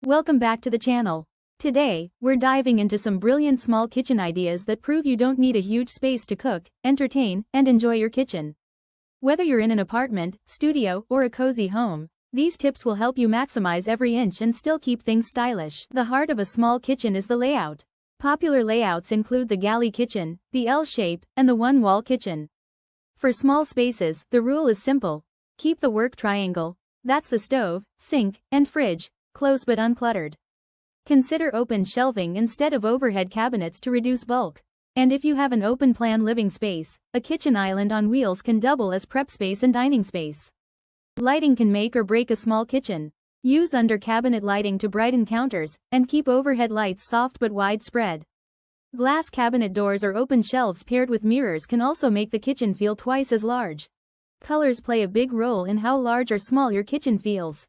Welcome back to the channel. Today, we're diving into some brilliant small kitchen ideas that prove you don't need a huge space to cook, entertain, and enjoy your kitchen. Whether you're in an apartment, studio, or a cozy home, these tips will help you maximize every inch and still keep things stylish. The heart of a small kitchen is the layout. Popular layouts include the galley kitchen, the L shape, and the one-wall kitchen. For small spaces, the rule is simple. Keep the work triangle, that's the stove, sink, and fridge, close but uncluttered. Consider open shelving instead of overhead cabinets to reduce bulk. And if you have an open-plan living space, a kitchen island on wheels can double as prep space and dining space. Lighting can make or break a small kitchen. Use under-cabinet lighting to brighten counters, and keep overhead lights soft but widespread. Glass cabinet doors or open shelves paired with mirrors can also make the kitchen feel twice as large. Colors play a big role in how large or small your kitchen feels.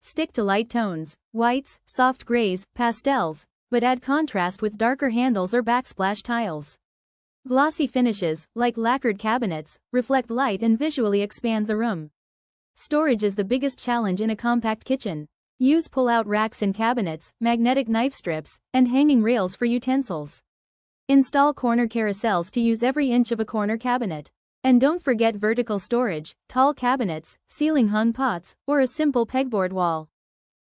Stick to light tones, whites, soft grays, pastels, but add contrast with darker handles or backsplash tiles. Glossy finishes, like lacquered cabinets, reflect light and visually expand the room. Storage is the biggest challenge in a compact kitchen. Use pull-out racks in cabinets, magnetic knife strips, and hanging rails for utensils. Install corner carousels to use every inch of a corner cabinet. And don't forget vertical storage, tall cabinets, ceiling-hung pots, or a simple pegboard wall.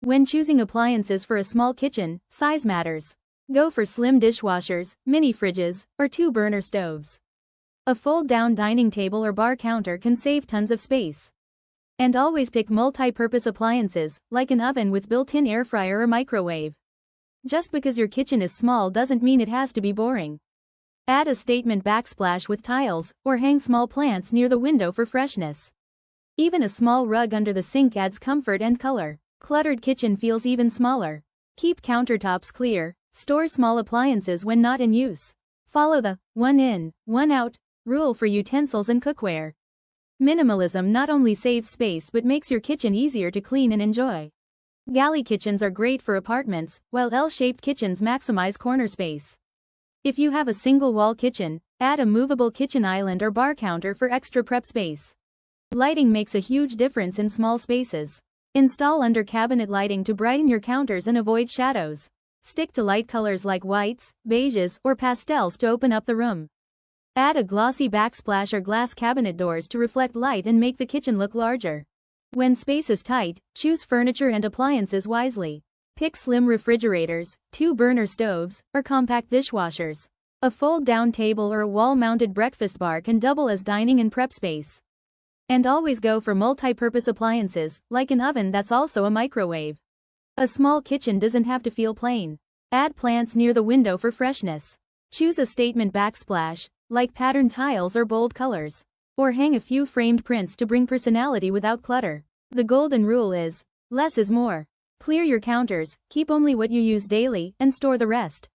When choosing appliances for a small kitchen, size matters. Go for slim dishwashers, mini fridges, or two-burner stoves. A fold-down dining table or bar counter can save tons of space. And always pick multi-purpose appliances, like an oven with built-in air fryer or microwave. Just because your kitchen is small doesn't mean it has to be boring. Add a statement backsplash with tiles, or hang small plants near the window for freshness. Even a small rug under the sink adds comfort and color. Cluttered kitchen feels even smaller. Keep countertops clear, store small appliances when not in use. Follow the one in, one out rule for utensils and cookware. Minimalism not only saves space but makes your kitchen easier to clean and enjoy. Galley kitchens are great for apartments, while L-shaped kitchens maximize corner space. If you have a single-wall kitchen, add a movable kitchen island or bar counter for extra prep space. Lighting makes a huge difference in small spaces. Install under-cabinet lighting to brighten your counters and avoid shadows. Stick to light colors like whites, beiges, or pastels to open up the room. Add a glossy backsplash or glass cabinet doors to reflect light and make the kitchen look larger. When space is tight, choose furniture and appliances wisely. Pick slim refrigerators, two-burner stoves, or compact dishwashers. A fold-down table or a wall-mounted breakfast bar can double as dining and prep space. And always go for multi-purpose appliances, like an oven that's also a microwave. A small kitchen doesn't have to feel plain. Add plants near the window for freshness. Choose a statement backsplash, like patterned tiles or bold colors. Or hang a few framed prints to bring personality without clutter. The golden rule is, less is more. Clear your counters, keep only what you use daily, and store the rest.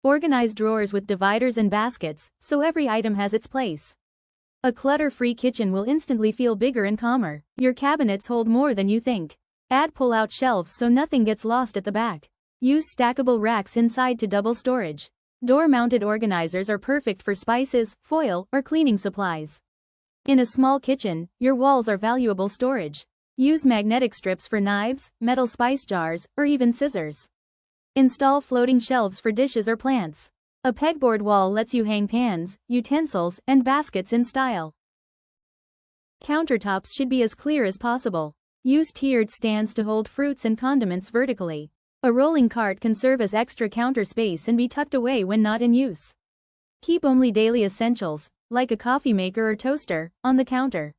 Organize drawers with dividers and baskets, so every item has its place. A clutter-free kitchen will instantly feel bigger and calmer. Your cabinets hold more than you think. Add pull-out shelves so nothing gets lost at the back. Use stackable racks inside to double storage. Door-mounted organizers are perfect for spices, foil, or cleaning supplies. In a small kitchen, your walls are valuable storage. Use magnetic strips for knives, metal spice jars, or even scissors. Install floating shelves for dishes or plants. A pegboard wall lets you hang pans, utensils, and baskets in style. Countertops should be as clear as possible. Use tiered stands to hold fruits and condiments vertically. A rolling cart can serve as extra counter space and be tucked away when not in use. Keep only daily essentials, like a coffee maker or toaster, on the counter.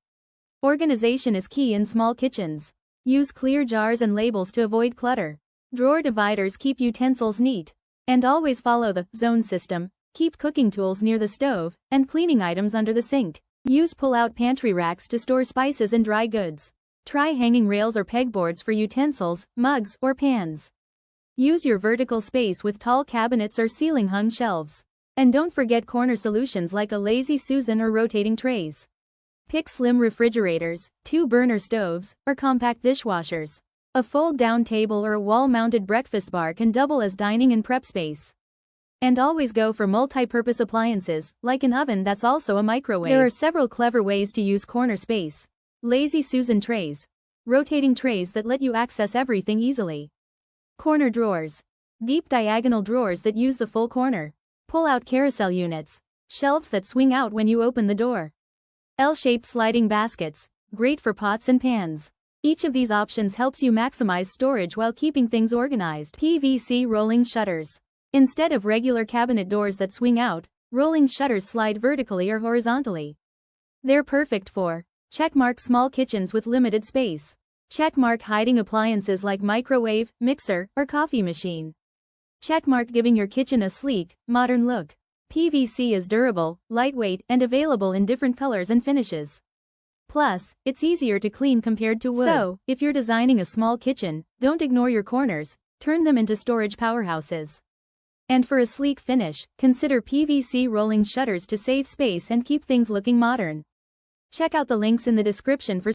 Organization is key in small kitchens. Use clear jars and labels to avoid clutter. Drawer dividers keep utensils neat. And always follow the zone system. Keep cooking tools near the stove, and cleaning items under the sink. Use pull-out pantry racks to store spices and dry goods. Try hanging rails or pegboards for utensils, mugs, or pans. Use your vertical space with tall cabinets or ceiling-hung shelves. And don't forget corner solutions like a lazy Susan or rotating trays. Pick slim refrigerators, two-burner stoves, or compact dishwashers. A fold-down table or a wall-mounted breakfast bar can double as dining and prep space. And always go for multi-purpose appliances, like an oven that's also a microwave. There are several clever ways to use corner space. Lazy Susan trays. Rotating trays that let you access everything easily. Corner drawers. Deep diagonal drawers that use the full corner. Pull-out carousel units. Shelves that swing out when you open the door. L-shaped sliding baskets. Great for pots and pans. Each of these options helps you maximize storage while keeping things organized. PVC rolling shutters. Instead of regular cabinet doors that swing out, rolling shutters slide vertically or horizontally. They're perfect for checkmark small kitchens with limited space. Checkmark hiding appliances like microwave, mixer, or coffee machine. Checkmark giving your kitchen a sleek, modern look. PVC is durable, lightweight, and available in different colors and finishes. Plus, it's easier to clean compared to wood. So, if you're designing a small kitchen, don't ignore your corners, turn them into storage powerhouses. And for a sleek finish, consider PVC rolling shutters to save space and keep things looking modern. Check out the links in the description for